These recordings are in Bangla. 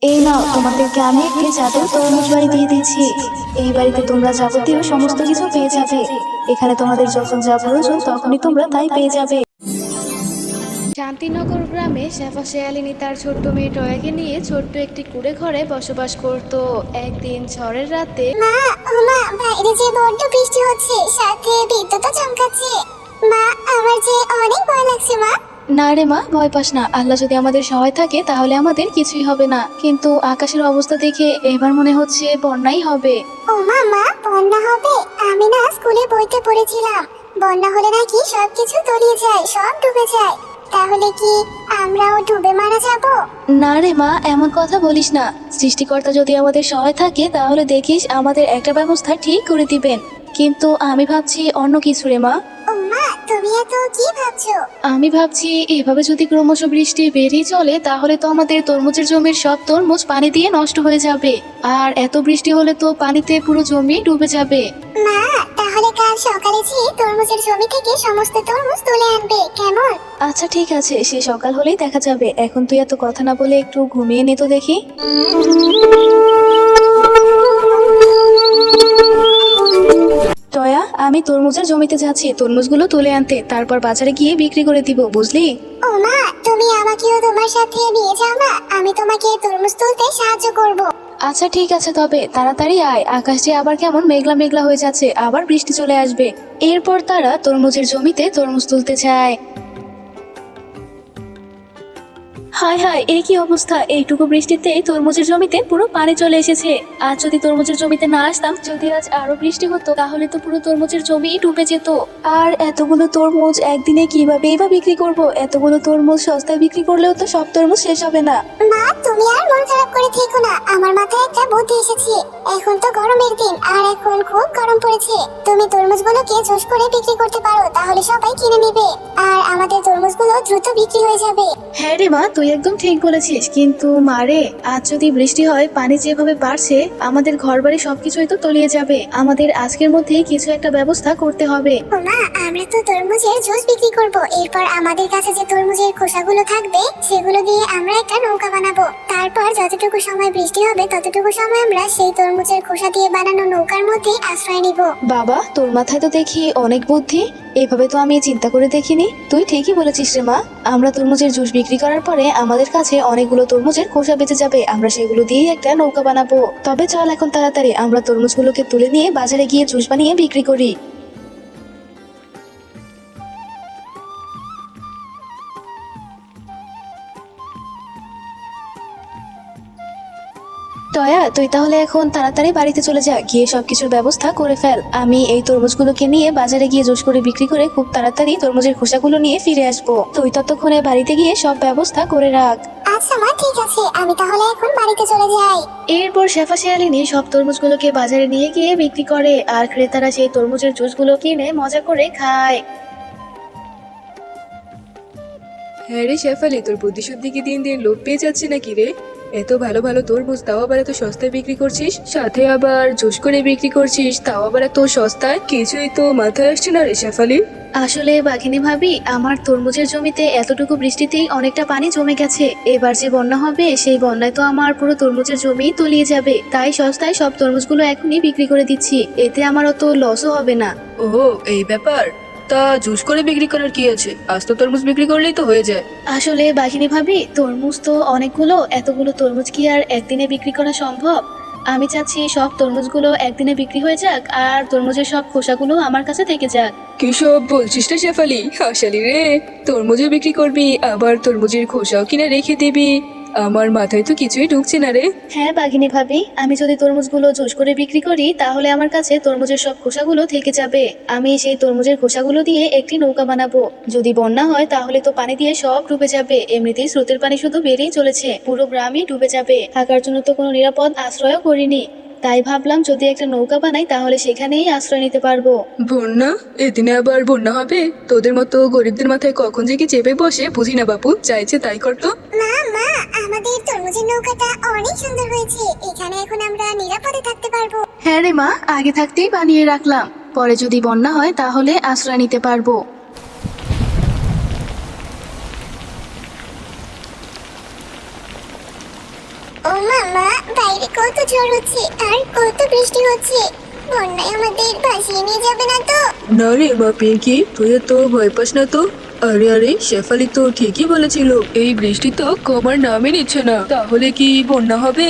এই নাও, তোমাদেরকে আমি একটি জাদুর তরমুজ বাড়ি দিয়ে দিচ্ছি। এই বাড়িতে তোমরা যাবতীয় সমস্ত কিছু পেয়ে যাবে। এখানে তোমাদের যখন যা প্রয়োজন তখনই তোমরা তাই পেয়ে যাবে। শান্তিনগর গ্রামে শেফা শেয়ালিনী তার ছোট্ট মেয়ে টয়াকে নিয়ে ছোট্ট একটি কুঁড়ে ঘরে বসবাস করত। একদিন ঝড়ের রাতে মা, ও মা, বাইরে যে বড্ড বৃষ্টি হচ্ছে, সাথে বিদ্যুৎও চমকাচ্ছে। মা, আমার যে অনেক ভয় লাগছে মা। না রে মা, ভয় পাস না। আল্লাহ যদি আমাদের সহায় থাকে তাহলে আমাদের কিছুই হবে না, কিন্তু আকাশের অবস্থা দেখে এবার মনে হচ্ছে বন্যাই হবে। ও মা, মা, বন্যা হবে? আমি না স্কুলে বইতে পড়েছিলাম, বন্যা হলে নাকি সবকিছু তলিয়ে যায়, সব ডুবে যায়। তাহলে কি আমরাও ডুবে মারা যাব? না রে মা, এমন কথা বলিস না। সৃষ্টিকর্তা যদি আমাদের সহায় থাকে তাহলে দেখিস আমাদের একটা ব্যবস্থা ঠিক করে দিবেন। কিন্তু আমি ভাবছি অন্য কিছু রে মা। ও মা, তুমি এত কি ভাবছো? আমি ভাবছি এভাবে যদি ক্রমশ বৃষ্টি বেড়েই চলে তাহলে তো আমাদের তরমুজের জমির সব তরমুজ পানি দিয়ে নষ্ট হয়ে যাবে। আর এত বৃষ্টি হলে তো পানিতে পুরো জমি ডুবে যাবে। মা, তাহলে কাল সকালে যে তরমুজের জমি থেকে সমস্ত তরমুজ তুলে আনবে, কেমন? আচ্ছা ঠিক আছে, সে সকাল হলেই দেখা যাবে। এখন তুই এত কথা না বলে একটু ঘুমিয়ে নে তো দেখি। টয়া, আমি তরমুজের জমিতে যাচ্ছি তরমুজগুলো তুলে আনতে, তারপর বাজারে গিয়ে বিক্রি করে দিব, বুঝলি? ও মা, তুমি আমাকেও তোমার সাথে নিয়ে যাও না, আমি তোমাকে তরমুজ তুলতে সাহায্য করব। আচ্ছা ঠিক আছে, তবে তাড়াতাড়ি আয়। আকাশ যে আবার কেমন মেঘলা মেঘলা হয়ে যাচ্ছে, আবার বৃষ্টি চলে আসবে। এরপর তারা তরমুজের জমিতে তরমুজ তুলতে যায়। হায় হায়, এই কি অবস্থা! এইটুকু বৃষ্টিতে তরমুজের জমিতে পুরো পানি চলে এসেছে। আজ যদি তরমুজের জমিতে না আসতাম, যদি আজ আরো বৃষ্টি হতো তাহলে তো পুরো তরমুজের জমি ডুবে যেত। আর এতগুলো তরমুজ একদিনে কিভাবেই বা বিক্রি করব? এতগুলো তরমুজ সস্তায় বিক্রি করলেও তো সব তরমুজ শেষ হবে না। মা, তুমি আর মন খারাপ করে থেকো না, আমার মাথায় একটা বুদ্ধি এসেছে। এখন তো গরমের দিন, আর এখন খুব গরম পড়েছে। তুমি তরমুজগুলোকে জুস করে বিক্রি করতে পারো, তাহলে সবাই কিনে নেবে, আর আমাদের তরমুজগুলো দ্রুত বিক্রি হয়ে যাবে। হ্যাঁ রে মা, তুই একদম ঠিক বলেছিস। কিন্তু মারে, আজ যদি বৃষ্টি হয়, পানি যেভাবে বাড়ছে, আমাদের ঘরবাড়ি সবকিছুই তো তলিয়ে যাবে। আমাদের আজকের মধ্যেই কিছু একটা ব্যবস্থা করতে হবে। ও মা, আমরা তো তরমুজের জুস বিক্রি করব। এরপর আমাদের কাছে যে তরমুজের খোসাগুলো থাকবে সেগুলো দিয়ে আমরা একটা নৌকা বানাবো। তারপর যতটুকু সময় বৃষ্টি হবে ততটুকু সময় আমরা সেই তরমুজের খোসা দিয়ে বানানো নৌকার মধ্যে আশ্রয় নিব। বাবা, তোর মাথায় তো দেখি অনেক বুদ্ধি। এভাবে তো আমি চিন্তা করে দেখিনি। তুই ঠিকই বলেছিস রে মা। আমরা তরমুজের জুস বিক্রি করার পরে আমাদের কাছে অনেকগুলো তরমুজের খোসা বেঁচে যাবে, আমরা সেগুলো দিয়ে একটা নৌকা বানাবো। তবে চল এখন তাড়াতাড়ি আমরা তরমুজগুলোকে তুলে নিয়ে বাজারে গিয়ে জুস বানিয়ে বিক্রি করি। টয়া, তুই তাহলে এখন তাড়াতাড়ি বাড়িতে চলে যা, গিয়ে সবকিছুর ব্যবস্থা করে ফেল। আমি এই তরমুজগুলোকে নিয়ে বাজারে গিয়ে জুস করে বিক্রি করে খুব তাড়াতাড়ি তরমুজের খোসাগুলো নিয়ে ফিরে আসবো। তুই ততক্ষণে বাড়িতে গিয়ে সব ব্যবস্থা করে রাখ। আচ্ছা মা, ঠিক আছে, আমি তাহলে এখন বাড়িতে চলে যাই। এরপর শেফা শিয়ালিনী সব তরমুজগুলোকে বাজারে নিয়ে গিয়ে বিক্রি করে, আর ক্রেতারা সেই তরমুজের জুসগুলো কিনে মজা করে খায়। হ্যাঁ রে শেফালি, তোর বুদ্ধিশুদ্ধি কি দিন দিন লোপ পেয়ে যাচ্ছে নাকি রে? এত ভালো ভালো তরমুজ, তাও আবার এত সস্তায় বিক্রি করছিস, সাথে আবার জুস করে বিক্রি করছিস, তাও আবার এত সস্তায়। কিছুই তো মাথায় আসছে না রে শেফালি। আসলে বাঘিনী ভাবি, আমার তরমুজের জমিতে এতটুকু বৃষ্টিতেই অনেকটা পানি জমে গেছে। এবার যে বন্যা হবে সেই বন্যায় তো আমার পুরো তরমুজের জমি তলিয়ে যাবে। তাই সস্তায় সব তরমুজগুলো এখনই বিক্রি করে দিচ্ছি, এতে আমার অত লসও হবে না। ও, এই ব্যাপার। তা জুস করে বিক্রি করার কি আছে? আজ তো তরমুজ বিক্রি করলেই তো হয়ে যায়। আসলে বাঘিনী ভাবি, তরমুজ তো অনেকগুলো, এতগুলো তরমুজ কি আর একদিনে বিক্রি করা সম্ভব? আমি চাচ্ছি সব তরমুজগুলো একদিনে বিক্রি হয়ে যাক, আর তরমুজের সব খোসাগুলো আমার কাছে থেকে যাক। কি সব বলছিস রে শেফালি? হাসালি রে। তরমুজও বিক্রি করবি, আবার তরমুজের খোসাও কিনে রেখে দিবি? আমার মাথায় তো কিছুই ঢুকছে না রে। হ্যাঁ বাঘিনী ভাবি, আমি যদি তরমুজগুলো জুস করে বিক্রি করি তাহলে আমার কাছে তরমুজের সব খোসাগুলো থেকে যাবে। আমি সেই তরমুজের খোসাগুলো দিয়ে একটি নৌকা বানাবো। যদি বন্যা হয় তাহলে তো পানি দিয়ে সব ডুবে যাবে। এমনিতেই স্রোতের পানি শুধু বেড়েই চলেছে, পুরো গ্রামই ডুবে যাবে। থাকার জন্য তো কোনো নিরাপদ আশ্রয়ও করিনি। তাই ভাবলাম যদি একটা নৌকা বানাই তাহলে সেখানেই আশ্রয় নিতে পারবো। বন্যা? এদিনে আবার বন্যা হবে? তোদের মতো গরিবদের মাথায় কখন যে কি চেপে বসে বুঝি না বাপু, চাইছে তাই করতো। মা, মা, আমাদের তরমুজের নৌকাটা অনেক সুন্দর হয়েছে, এখানে এখন আমরা নিরাপদে থাকতে পারবো। হ্যাঁ রে মা, আগে থাকতেই বানিয়ে রাখলাম, পরে যদি বন্যা হয় তাহলে আশ্রয় নিতে পারবো। ও মা, মা, বাইরে কত ঝড় হচ্ছে আর কত বৃষ্টি হচ্ছে, বন্যায় আমাদের ভাসিয়ে নিয়ে যাবে না তো? না রে মা পিঙ্কি, তুই তো ভয় পাস না তো। আরে আরে, শেফালি তো ঠিকই বলেছিল, এই বৃষ্টি তো কমার নামই নিচ্ছে না, তাহলে কি বন্যা হবে?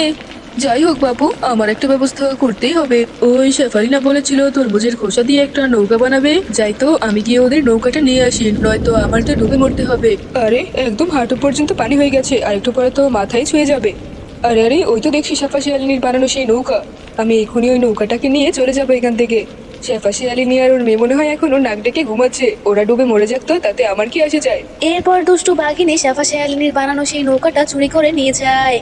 যাই হোক বাবু, আমার একটা ব্যবস্থা করতেই হবে। ওই শেফালি না বলেছিল তরমুজের খোসা দিয়ে একটা নৌকা বানাবে? যাই তো, আমি গিয়ে ওদের নৌকাটা নিয়ে আসি, নয়তো আমার তো ডুবে মরতে হবে। আরে একদম হাঁটু পর্যন্ত পানি হয়ে গেছে, আর একটু পরে তো মাথায় ছুঁয়ে যাবে। আরে আরে, ওই তো দেখছি শেফা শিয়ালিনীর বানানো সেই নৌকা। আমি এখনই ওই নৌকাটাকে নিয়ে চলে যাবো এখান থেকে। শেফা শিয়ালিনী আর ওর মেয়ে মনে হয় এখনো নাক ডেকে ঘুমাচ্ছে, ওরা ডুবে মরে যাক তো, তাতে আমার কি আসে যায়। এরপর দুষ্টু বাঘিনী শেফা শিয়ালিনীর বানানো সেই নৌকাটা চুরি করে নিয়ে যায়।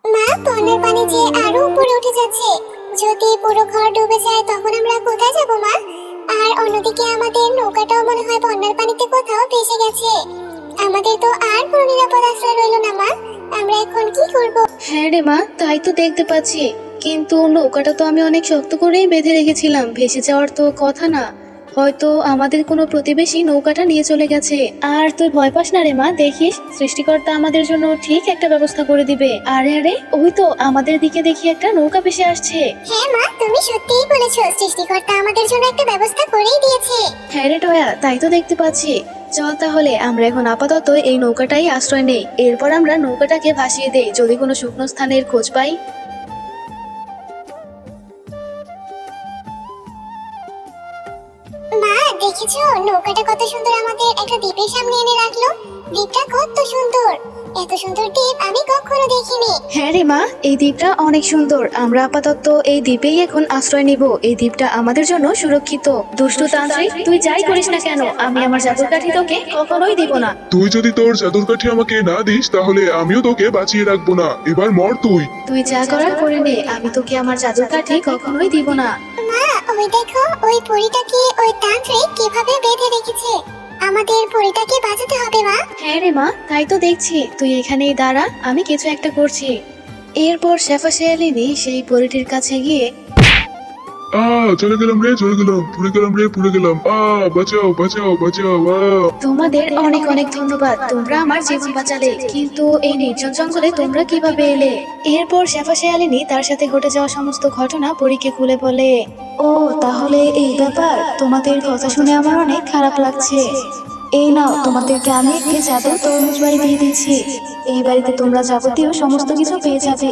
মা, বন্যার পানি যে আরো উপরে উঠে যাচ্ছে, যদি পুরো ঘর ডুবে যায় তখন আমরা কোথায় যাব মা? আর অন্যদিকে আমাদের নৌকাটাও মনে হয় বন্যার পানিতে কোথাও ভেসে গেছে। আমাদের তো আর কোনো নিরাপদ আশ্রয় রইলো না মা, আমরা এখন কি করব? হ্যাঁ রে মা, তাই তো দেখতে পাচ্ছি, কিন্তু নৌকাটা তো আমি অনেক শক্ত করেই বেঁধে রেখেছিলাম, ভেসে যাওয়ার তো কথা না। হয়তো আমাদের কোনো প্রতিবেশী নৌকাটা নিয়ে চলে গেছে। আর তুই ভয় পাস না রে মা, দেখিস সৃষ্টিকর্তা আমাদের জন্য ঠিক একটা ব্যবস্থা করে দিবে। আরে আরে, ওই তো আমাদের দিকে দেখি একটা নৌকা ভেসে আসছে। হ্যাঁ মা, তুমি সত্যিই বলেছো, সৃষ্টিকর্তা আমাদের জন্য একটা ব্যবস্থা করেই দিয়েছে। হ্যাঁ রে টয়া, তাই তো দেখতে পাচ্ছি। চল তাহলে আমরা এখন আপাতত এই নৌকাটাই আশ্রয় নেই, এরপর আমরা নৌকাটাকে ভাসিয়ে দেই যদি কোনো শুকনো স্থানের খোঁজ পাই। মা, দেখেছো নৌকাটা কত সুন্দর আমাদের একটা দ্বীপের সামনে এনে রাখলো? দ্বীপটা কত সুন্দর, এত সুন্দর দ্বীপ আমি কখনো দেখিনি। হ্যাঁ রে মা, এই দ্বীপটা অনেক সুন্দর, আমরা আপাতত এই দ্বীপেই এখন আশ্রয় নিব। এই দ্বীপটা আমাদের জন্য সুরক্ষিত। দুষ্টু তান্ত্রিক, তুই যাই করিস না কেন, আমি আমার জাদুর কাঠি তোকে কখনোই দিব না। তুই যদি তোর জাদুর কাঠি আমাকে না দিস তাহলে আমিও তোকে বাঁচিয়ে রাখবো না, এবার মর তুই। তুই যা করার করে নে, আমি তোকে আমার জাদুর কাঠি কখনোই দিব না। মা, ওই দেখো ওই পরীটাকে ওই তান্ত্রিক কিভাবে বেঁধে রেখেছে, আমাদের পরীটাকে বাঁচাতে হবে মা। হ্যাঁ রে মা, তাই তো দেখছি, তুই এখানেই দাঁড়া, আমি কিছু একটা করছি। এরপর শেফা শিয়ালিনী সেই পরীটির কাছে গিয়ে চলে গেলাম রে, চলে গেলাম, পুড়ে গেলাম রে, পুড়ে গেলাম। বাঁচাও বাঁচাও বাঁচাও। তোমাদের অনেক অনেক ধন্যবাদ, তোমরা আমার জীবন বাঁচালে, কিন্তু এই নির্জন জঙ্গলে তোমরা কিভাবে এলে? এরপর শেফা শিয়ালিনী তার সাথে ঘটে যাওয়া সমস্ত ঘটনা পরীকে খুলে বলে। ও তাহলে এই ব্যাপার, তোমাদের কথা শুনে আমার অনেক খারাপ লাগছে। এই নাও, তোমাদেরকে আমি একটি জাদুর তরমুজ বাড়ি দিয়ে দিচ্ছি। এই বাড়িতে তোমরা যাবতীয় সমস্ত কিছু পেয়ে যাবে।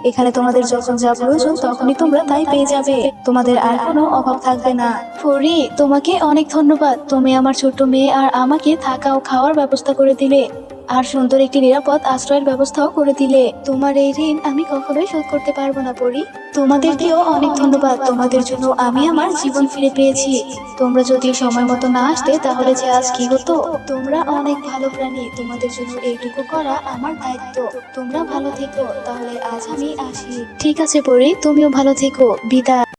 এখানে তোমাদের যখন যা প্রয়োজন তখনই তোমরা তাই পেয়ে যাবে, তোমাদের আর কোনো অভাব থাকবে না। পরি, তোমাকে অনেক ধন্যবাদ, তুমি আমার ছোট্ট মেয়ে আর আমাকে থাকা ও খাওয়ার ব্যবস্থা করে দিলে, আর সুন্দর একটি নিরাপদ আশ্রয়ের ব্যবস্থাও করে দিলে। তোমার এই ঋণ আমি কখনোই শোধ করতে পারবো না পরি। তোমাদেরকেও অনেক ধন্যবাদ, তোমাদের জন্য আমি আমার জীবন ফিরে পেয়েছি। তোমরা যদি সময় মতো না আসতে তাহলে যে আজ কি হতো। তোমরা অনেক ভালো প্রাণী, তোমাদের জন্য এইটুকু করা আমার দায়িত্ব। তোমরা ভালো থেকো, তাহলে আজ আমি আসি। ঠিক আছে পরি, তুমিও ভালো থেকো, বিদায়।